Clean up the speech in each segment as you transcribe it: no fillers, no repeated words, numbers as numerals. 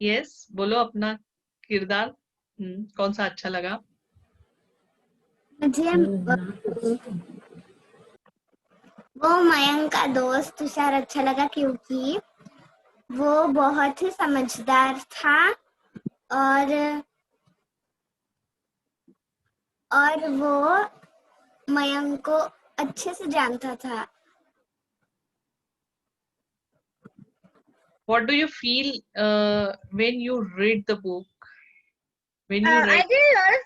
Yes, बोलो अपना किरदार। कौन सा अच्छा लगा? मुझे वो मयंक का दोस्त तुषार अच्छा लगा क्योंकि वो बहुत ही समझदार था और वो मयंक को अच्छे से जानता था। What do you feel when you read the book? When you I read, get a lot of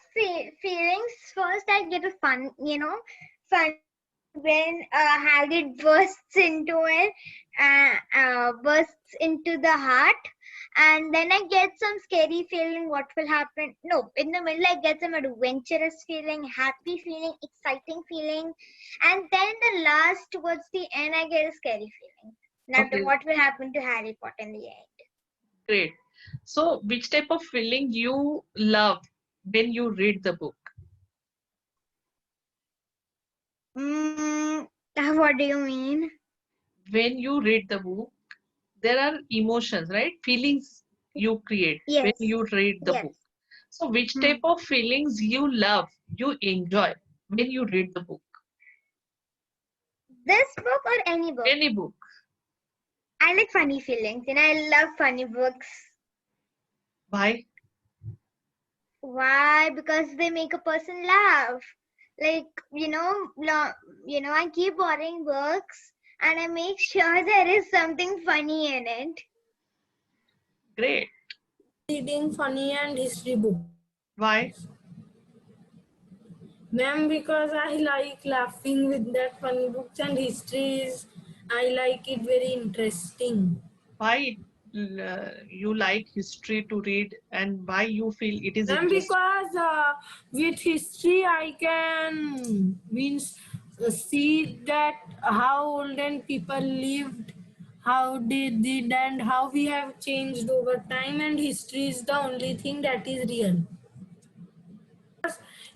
feelings. First, I get a fun, fun when Hagrid bursts into it, bursts into the heart, and then I get some scary feeling. What will happen? No, in the middle, I get some adventurous feeling, happy feeling, exciting feeling, and then the last towards the end, I get a scary feeling. That okay, what will happen to Harry Potter in the end? great. So, which type of feeling you love when you read the book? What do you mean? When you read the book, there are emotions, right? Feelings you create when Yes. you read the book. So, which type of feelings you love, you enjoy when you read the book? This book or any book? Any book. I like funny feelings and I love funny books. Why? Why? Because they make a person laugh. Like, I keep borrowing books and I make sure there is something funny in it. Great. Reading funny and history book. Why? Ma'am, because I like laughing with that funny books and histories. I like it very interesting. Why you like history to read and why you feel it is Ma'am, interesting? because with history I can see that how olden people lived, how they did and how we have changed over time, and history is the only thing that is real.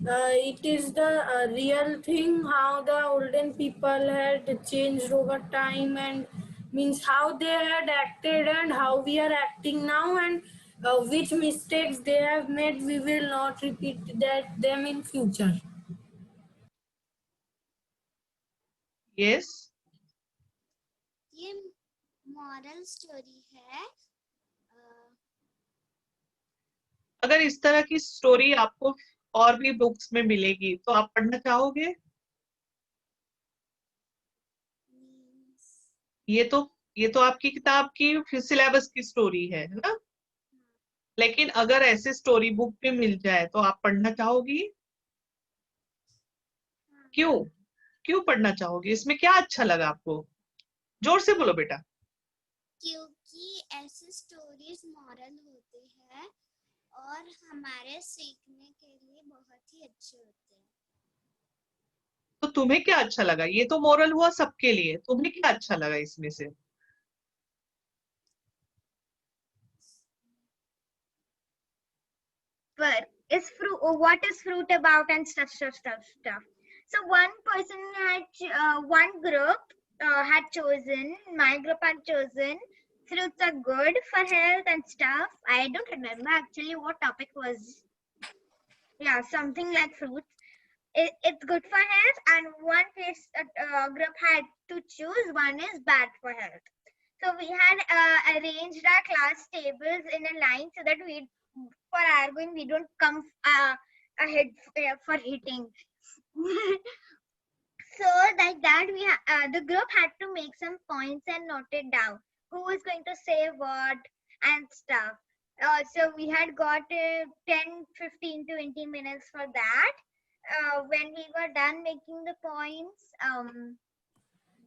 It is the real thing how the olden people had changed over time and means how they had acted and how we are acting now, and which mistakes they have made, we will not repeat them in future. Yes. ये moral story है। अगर इस तरह की story आपको और भी books में मिलेगी तो आप पढ़ना चाहोगे? ये तो आपकी किताब की सिलेबस की स्टोरी है ना? लेकिन अगर ऐसे स्टोरी बुक में मिल जाए तो आप पढ़ना चाहोगी? क्यों? क्यों पढ़ना चाहोगी? इसमें क्या अच्छा लगा आपको? जोर से बोलो बेटा। क्योंकि ऐसे स्टोरीज मॉरल होते हैं और हमारे सीखने के लिए बहुत ही अच्छे होते हैं। तो तुम्हें क्या अच्छा लगा? ये तो मोरल हुआ सबके लिए, तुम्हें क्या अच्छा लगा इसमें से? But what is fruit about and stuff. So one person one group had chosen, my group had chosen, fruits are good for health and stuff. I don't remember actually what topic was. Yeah, something like fruits. It's good for health, and one group had to choose, one is bad for health. So we had arranged our class tables in a line so that for arguing we don't come ahead for hitting. So like that the group had to make some points and note it down. Who is going to say what and stuff. So we had got 10, 15, 20 minutes for that. When we were done making the points,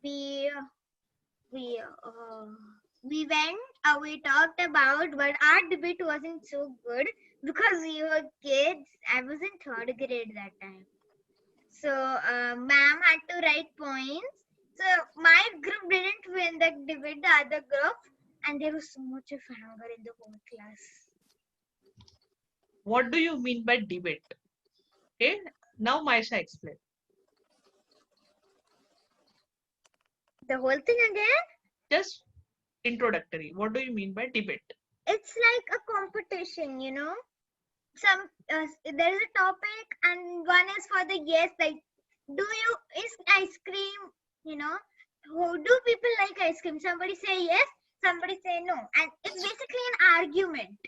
we talked about, but our debate wasn't so good because we were kids. I was in 3rd grade that time. So ma'am had to write points. So my group didn't win the debate, the other group, and there was so much of anger in the whole class. What do you mean by debate? Okay, now Maisha explain. The whole thing again? Just introductory. What do you mean by debate? it's like a competition, you know. Some there is a topic and one is for the yes, like is ice cream, you know, who do people like ice cream? Somebody say yes, somebody say no, and it's basically an argument.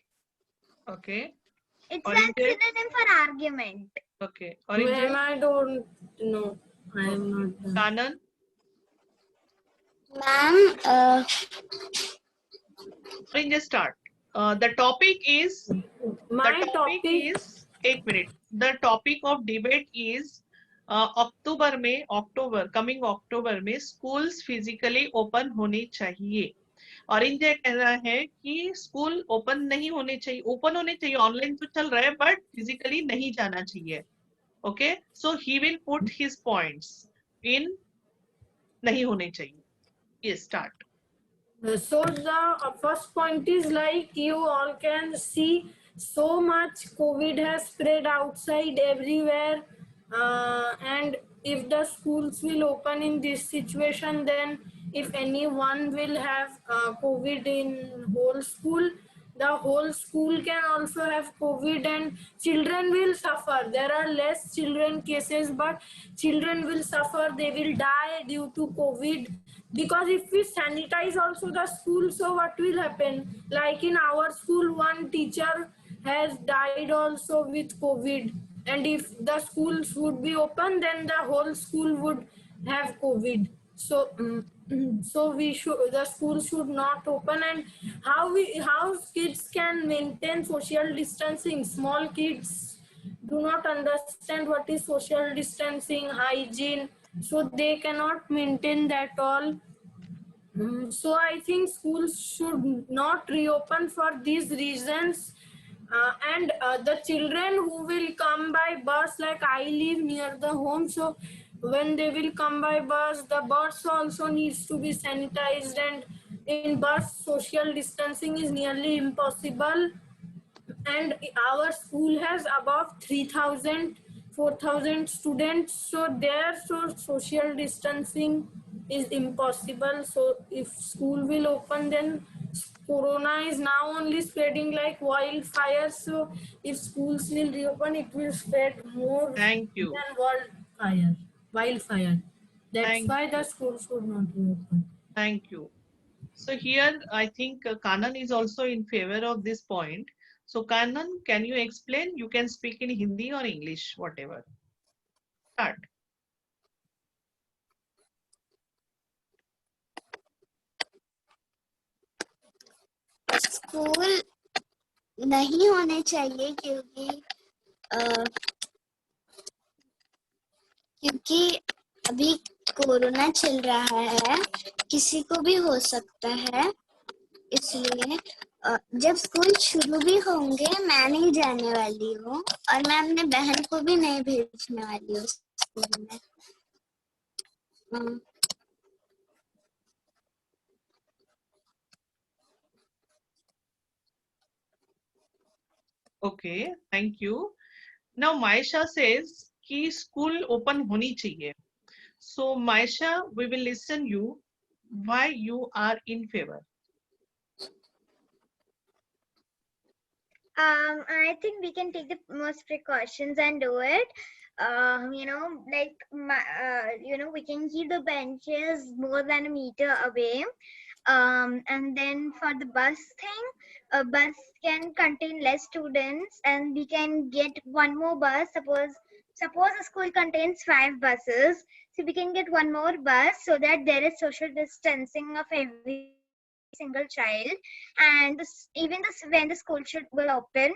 Okay. It's Or a is there? synonym for argument. Okay. Or is Ma'am, there? I don't know. I am not done. Kanan? Ma'am, Orange start. The topic is My topic, एक minute. The topic of debate is coming अक्टूबर में schools physically open होने चाहिए. और India कह रहा है कि school open नहीं होने चाहिए, ओपन होने चाहिए, ऑनलाइन तो चल रहा है बट फिजिकली नहीं जाना चाहिए. Okay, so he will put his points in नहीं होने चाहिए. ये start. so the first point is like you all can see so much COVID has spread outside everywhere, and if the schools will open in this situation, then if anyone will have COVID in whole school, the whole school can also have COVID and children will suffer. There are less children cases, but children will suffer. They will die due to COVID. Because if we sanitize also the school, so what will happen? Like in our school, one teacher has died also with COVID. And if the schools would be open, then the whole school would have COVID. So so the school should not open. And how kids can maintain social distancing? Small kids do not understand what is social distancing, hygiene, so they cannot maintain that all. So I think schools should not reopen for these reasons. And the children who will come by bus, like I live near the home, so when they will come by bus, the bus also needs to be sanitized, and in bus social distancing is nearly impossible. And our school has above 3,000 4,000 students, so there social distancing is impossible. So if school will open, then corona is now only spreading like wildfire, so if schools will reopen, it will spread more Thank you. than wildfire. That's Thank why the school should not reopen. Thank you. So here I think Kanan is also in favor of this point. So Kanan, can you explain? You can speak in Hindi or English, whatever. Start. School नहीं होने चाहिए क्योंकि अभी corona चल रहा है, किसी को भी हो सकता है, इसलिए जब स्कूल शुरू भी होंगे मैं नहीं जाने वाली हूँ और मैं अपने बहन को भी नहीं भेजने वाली हूँ स्कूल में. Okay, thank you. Now Maisha says कि school open होनी चाहिए. So Maisha, we will listen you why you are in favor. I think we can take the most precautions and do it. You know, like you know, we can keep the benches more than a meter away. And then for the bus thing, a bus can contain less students, and we can get one more bus. Suppose a school contains 5 buses, so we can get one more bus so that there is social distancing of every single child. And when the school will open,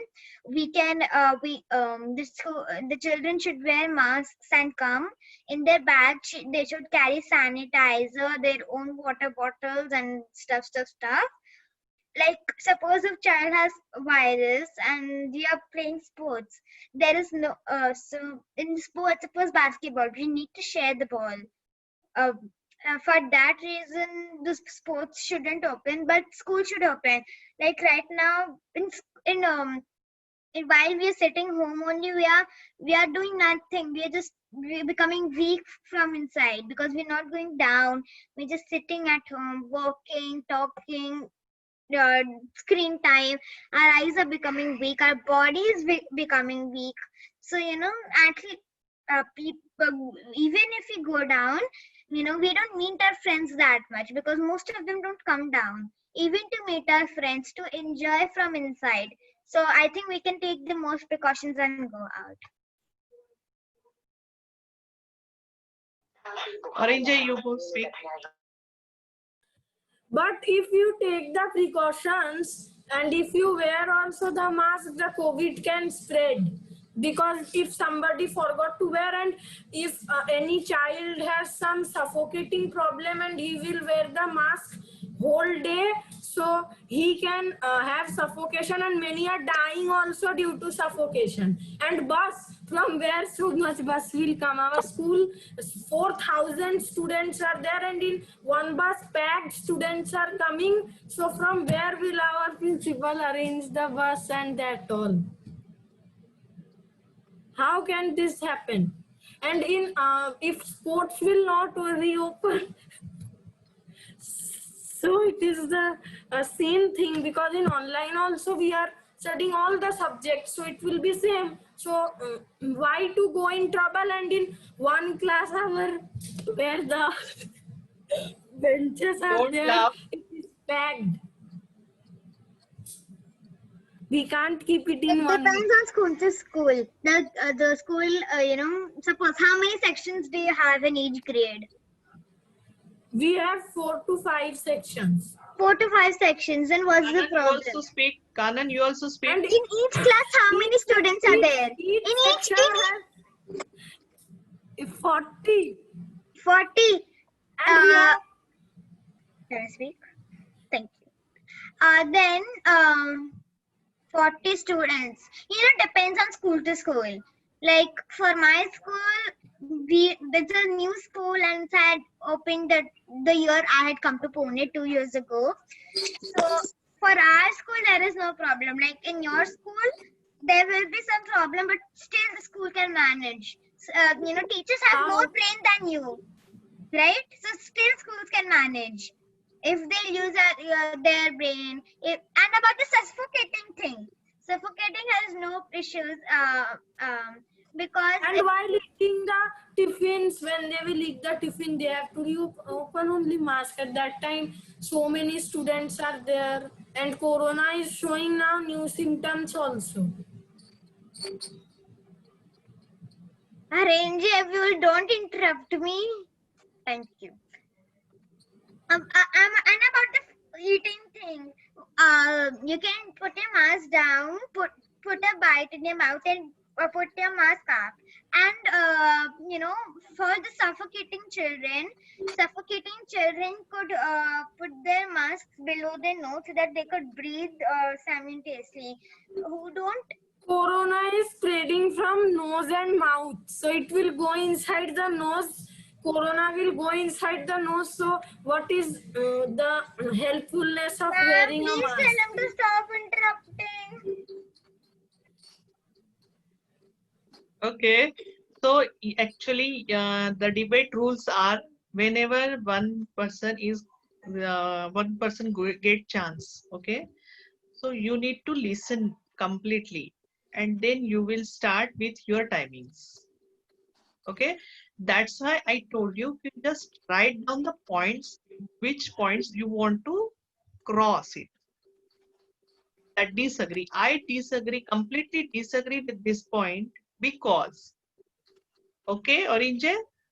we can the children should wear masks and come in their bag. They should carry sanitizer, their own water bottles and stuff. Like suppose if child has virus and we are playing sports, there is no so in sports, suppose basketball, we need to share the ball. For that reason, the sports shouldn't open, but school should open. Like right now, while we are sitting home only, we are doing nothing. We're becoming weak from inside because we're not going down. We're just sitting at home, working, talking, screen time, our eyes are becoming weak, our body is becoming weak. So actually, people, even if we go down, we don't meet our friends that much, because most of them don't come down even to meet our friends, to enjoy from inside. So I think we can take the most precautions and go out. Orange, you go speak. But if you take the precautions and if you wear also the mask, the COVID can spread. Because if somebody forgot to wear, and if any child has some suffocating problem and he will wear the mask whole day, so he can have suffocation, and many are dying also due to suffocation. And bus, from where so much bus will come? Our school, 4,000 students are there, and in one bus packed students are coming. So from where will our principal arrange the bus and that all? How can this happen? And in if sports will not reopen, so it is the same thing, because in online also we are studying all the subjects, so it will be same. So why to go in trouble? And in one class hour where the benches are Don't there, laugh. it is packed. We can't keep it It in one. depends on school to school. The school, suppose how many sections do you have in each grade? We have 4 to 5 sections. 4 to 5 sections. Then what's the Kanan, you problem? also speak. Kanan, you also speak. And In each class, how many students are there? In each section has 40. 40. And we are Can I speak? Thank you. Then 40 students. Depends on school to school. Like for my school, there's a new school and it had opened the year I had come to Pune 2 years ago. So for our school, there is no problem. Like in your school, there will be some problem, but still the school can manage. Teachers have more brain than you, right? So still schools can manage if they use their brain. And about the suffocating thing, suffocating has no issues because and while eating the tiffins, when they will eat the tiffin, they have to open only mask. At that time, so many students are there, and corona is showing now new symptoms also. Arrange, if you don't interrupt me. Thank you. And about the eating thing, you can put your mask down, put a bite in your mouth, and put your mask up. And for the suffocating children could put their masks below their nose so that they could breathe simultaneously. Who don't? Corona is spreading from nose and mouth, so it will go inside the nose. Corona will go inside the nose. So what is the helpfulness of wearing a Please mask? tell them to stop interrupting. Okay. So actually, the debate rules are whenever one person get chance. Okay. So you need to listen completely, and then you will start with your timings. Okay. That's why I told you just write down the points, which points you want to cross it. That disagree. I disagree, completely disagree with this point because, okay, Orange,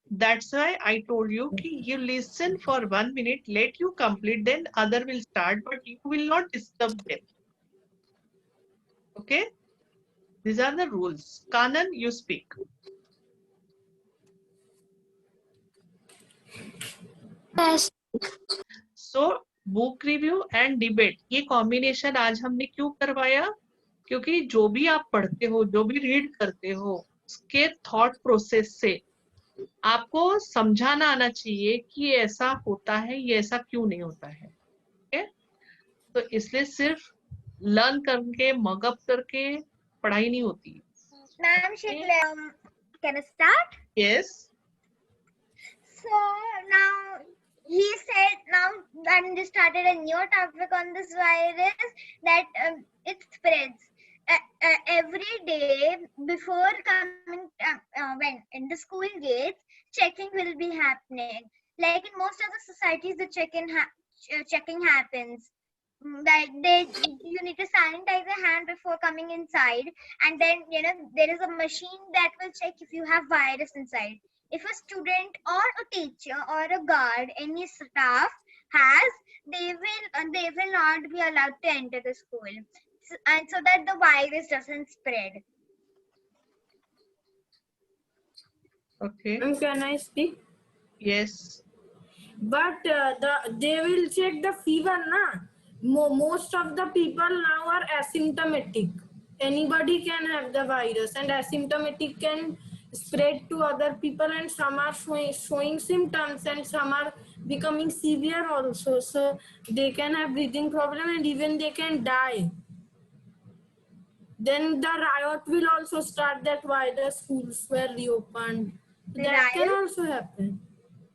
that's why I told you you listen for 1 minute, let you complete, then other will start, but you will not disturb them. Okay, these are the rules. Kanan, you speak. Yes. So book review and debate, ये combination आज हमने क्यों करवाया? क्योंकि जो भी आप पढ़ते हो, जो भी रीड करते हो, उसके थॉट प्रोसेस से आपको समझाना आना चाहिए कि ये ऐसा होता है, ये ऐसा क्यों नहीं होता है. okay? तो इसलिए सिर्फ लर्न करके मगअप करके पढ़ाई नहीं होती. Ma'am, can I start? Yes. So now he said now and just started a new topic on this virus, that it spreads every day before coming when in the school gates. Checking will be happening, like in most of the societies the checking happens. Like you need to sanitize your hand before coming inside, and then there is a machine that will check if you have virus inside. If a student or a teacher or a guard, any staff has, they will not be allowed to enter the school, and so that the virus doesn't spread. Okay. Can I speak? Yes. But they will check the fever, na? Most of the people now are asymptomatic. Anybody can have the virus, and asymptomatic can spread to other people, and some are showing symptoms and some are becoming severe also. So they can have breathing problem and even they can die. Then the riot will also start, that why the schools were reopened. That can also happen.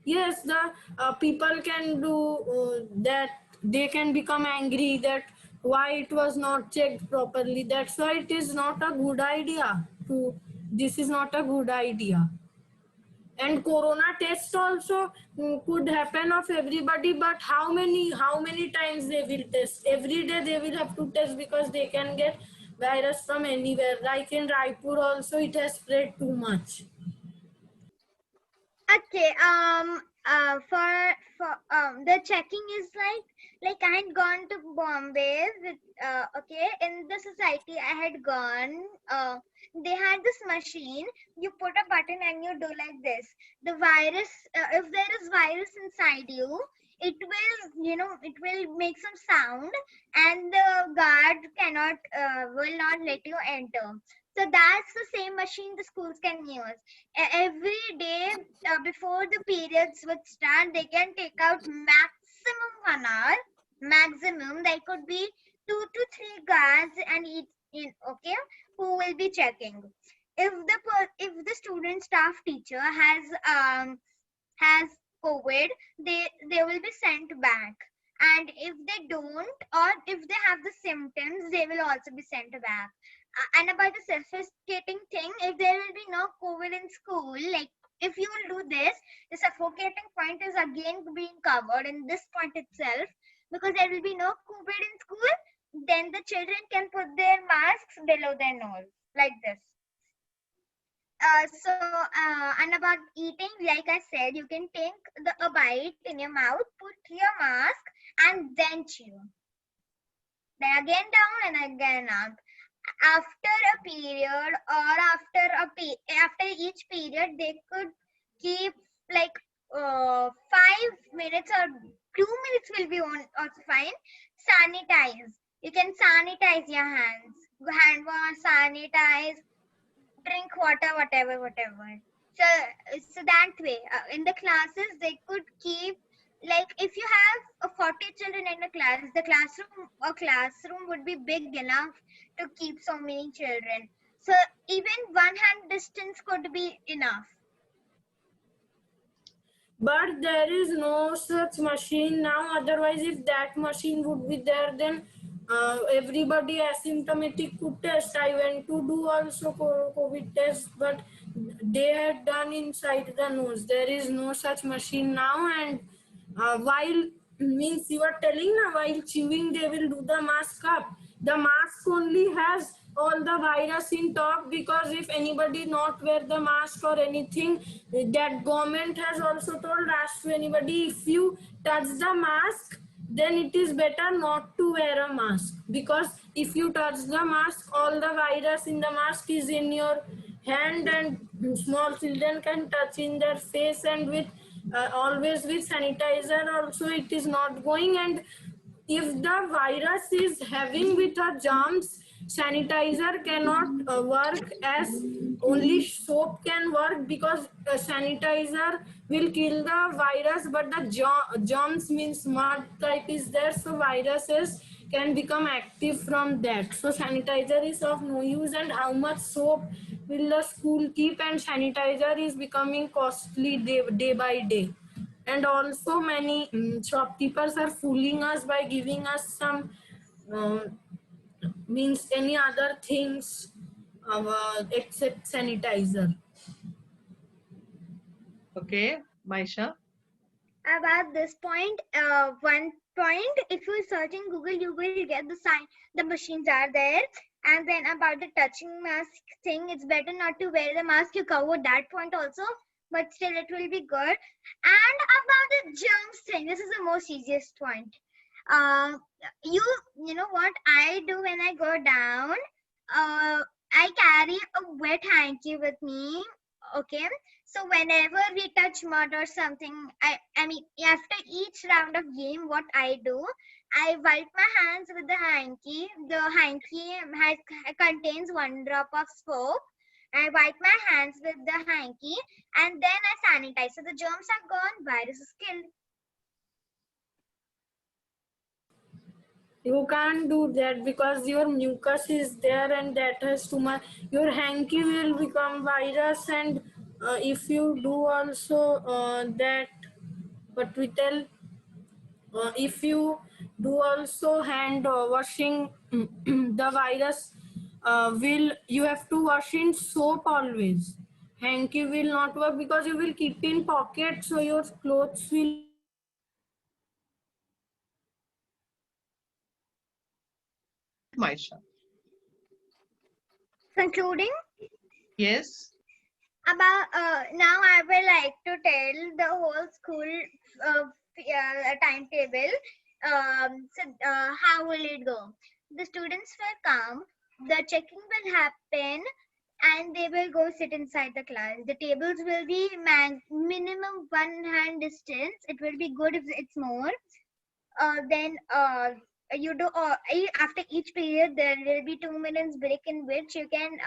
Yes, the people can do that. They can become angry that why it was not checked properly. That's why it is not a good idea. This is not a good idea. And corona test also could happen of everybody, but how many times they will test? Every day they will have to test, because they can get virus from anywhere. Like in Raipur also, it has spread too much. Okay. For the checking is like I had gone to Bombay with okay, in the society I had gone. They had this machine. You put a button and you do like this. The virus, if there is virus inside you, it will it will make some sound, and the guard will not let you enter. So that's the same machine the schools can use. Every day before the periods would start, they can take out maximum 1 hour. Maximum, there could be 2 to 3 guards and okay, who will be checking. If the student, staff, teacher has COVID, they will be sent back. And if they don't, or if they have the symptoms, they will also be sent back. And about the suffocating thing, if there will be no COVID in school, like if you will do this, the suffocating point is again being covered in this point itself, because there will be no COVID in school. Then the children can put their masks below their nose like this. And about eating, like I said, you can take a bite in your mouth, put your mask, and then chew. Then again down and again up. After a period, or after each period, they could keep like 5 minutes or 2 minutes will be also fine. Sanitize. You can sanitize your hands. Hand wash, sanitize, drink water, whatever. So that way, in the classes, they could keep, like if you have 40 children in a class, the classroom would be big enough to keep so many children. So even 1 hand distance could be enough. But there is no such machine now. Otherwise, if that machine would be there, then everybody asymptomatic could test. I went to do also COVID test, but they had done inside the nose. There is no such machine now. And while means you are telling now, while chewing, they will do the mask up. The mask only has all the virus in top, because if anybody not wear the mask or anything, that government has also told us to anybody, if you touch the mask, then it is better not to wear a mask, because if you touch the mask, all the virus in the mask is in your hand, and small children can touch in their face, and with always with sanitizer also it is not going. And if the virus is having with a germs, sanitizer cannot work, as only soap can work, because sanitizer will kill the virus, but the germs means mud type is there, so viruses can become active from that. So sanitizer is of no use. And how much soap will the school keep? And sanitizer is becoming costly day by day. And also many shopkeepers are fooling us by giving us some means any other things except sanitizer. Okay, Maisha. About this point, one point, if you search in Google, you will get the sign, the machines are there. And then about the touching mask thing, it's better not to wear the mask. You covered that point also, but still it will be good. And about the germs thing, this is the most easiest point. Uh, you know what I do when I go down? I carry a wet hanky with me. Okay, so whenever we touch mud or something, I mean after each round of game, what I do, I wipe my hands with the hanky. The hanky contains 1 drop of soap. I wipe my hands with the hanky and then I sanitize. So the germs are gone, virus is killed. You can't do that because your mucus is there and that has too much. Your hanky will become virus, and if you do also that, what we tell, if you do also hand washing, the virus will, you have to wash in soap always. Hanky will not work because you will keep in pocket, so your clothes will. Maisha. Concluding Yes. about now, I will like to tell the whole school timetable. How will it go? The students will come, the checking will happen, and they will go sit inside the class. The tables will be minimum 1 hand distance. It will be good if it's more. Then you do after each period there will be 2 minutes break in which you can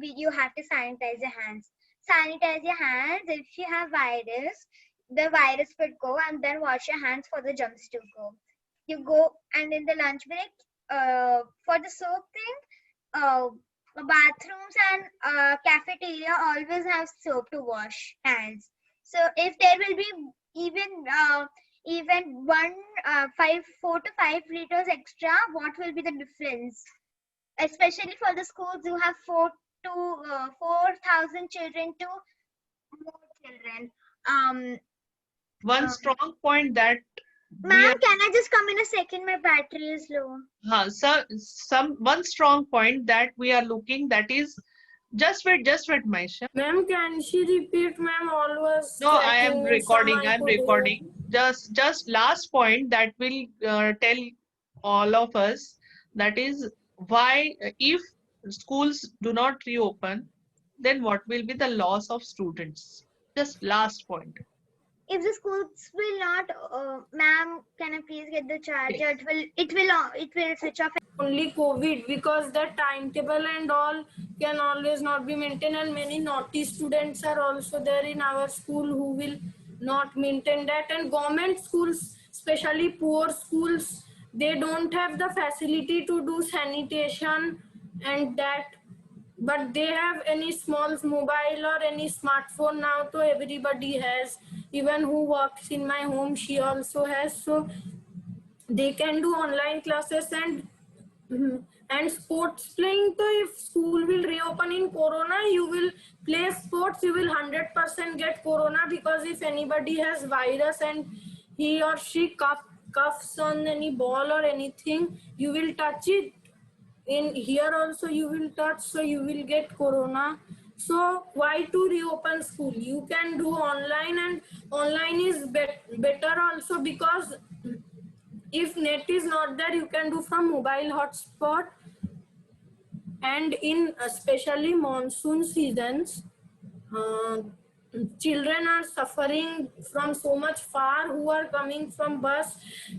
you have to sanitize your hands. Sanitize your hands. If you have virus, the virus would go, and then wash your hands for the germs to go. You go, and in the lunch break, for the soap thing, bathrooms and cafeteria always have soap to wash hands. So if there will be even even 4 to 5 liters extra, what will be the difference? Especially for the schools who have 4,000 children to more children. One strong point that Ma'am, can I just come in a second? My battery is low. one strong point that we are looking, that is, just wait, Maisha. Ma'am, can she repeat? Ma'am, all was No, I am cracking, recording. some I I am could hear. recording. Just last point that will tell all of us, that is why if schools do not reopen, then what will be the loss of students? Just last point. If the schools will not, ma'am, can I please get the charger? It will switch off. Only COVID, because the timetable and all can always not be maintained, and many naughty students are also there in our school who will not maintain that. And government schools, especially poor schools, they don't have the facility to do sanitation and that, but they have any small mobile or any smartphone now, so everybody has. Even who works in my home, she also has, so they can do online classes. And sports playing, so if school will reopen in corona, you will play sports, you will 100% get corona, because if anybody has virus and he or she cuffs on any ball or anything, you will touch it. In here also you will touch, so you will get corona. So why to reopen school? You can do online, and online is better also, because if net is not there, you can do from mobile hotspot. And in especially monsoon seasons, uh, children are suffering from so much far, who are coming from bus,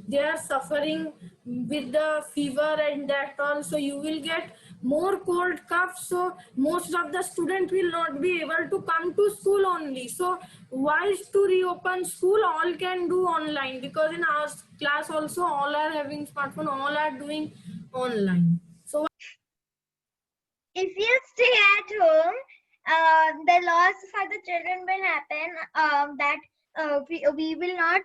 they are suffering with the fever and that also. You will get more cold cough, so most of the student will not be able to come to school only. So why to reopen school? All can do online, because in our class also all are having smartphone, all are doing online. So If you stay at home, the loss for the children will happen. That we will not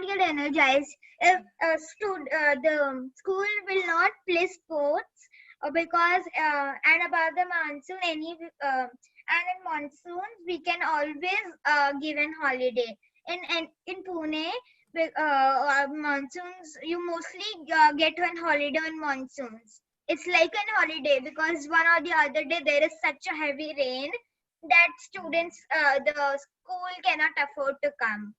get energized if the school will not play sports, because and about the monsoon, and in monsoons we can always give an holiday. In Pune, monsoons, you mostly get one holiday on monsoons. It's like an holiday because one or the other day there is such a heavy rain that students, the school cannot afford to come,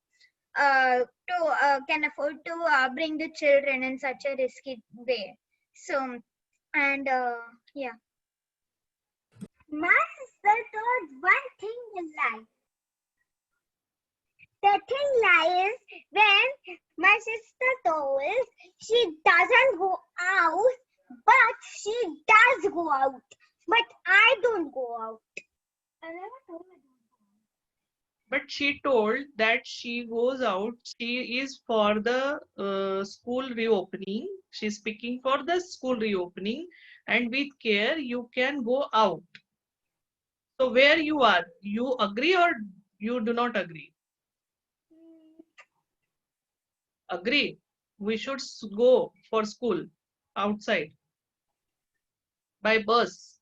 can afford to bring the children in such a risky way. So, and yeah. My sister told one thing in life. The thing lies when my sister told she doesn't go out, but she does go out. But I don't go out. I never told her. But she told that she goes out. She is for the school reopening. She's speaking for the school reopening, and with care you can go out. So where you are, you agree or you do not agree? Agree. We should go for school outside by bus.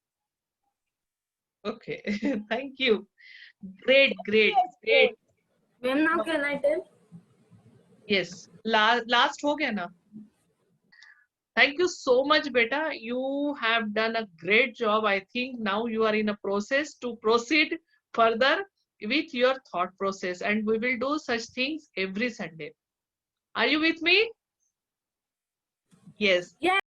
Okay. Thank you. Great, great, great. Ma'am, now can I tell? Yes. Last हो गया ना? Thank you so much, beta. You have done a great job. I think now you are in a process to proceed further with your thought process, and we will do such things every Sunday. Are you with me? Yes. Yeah.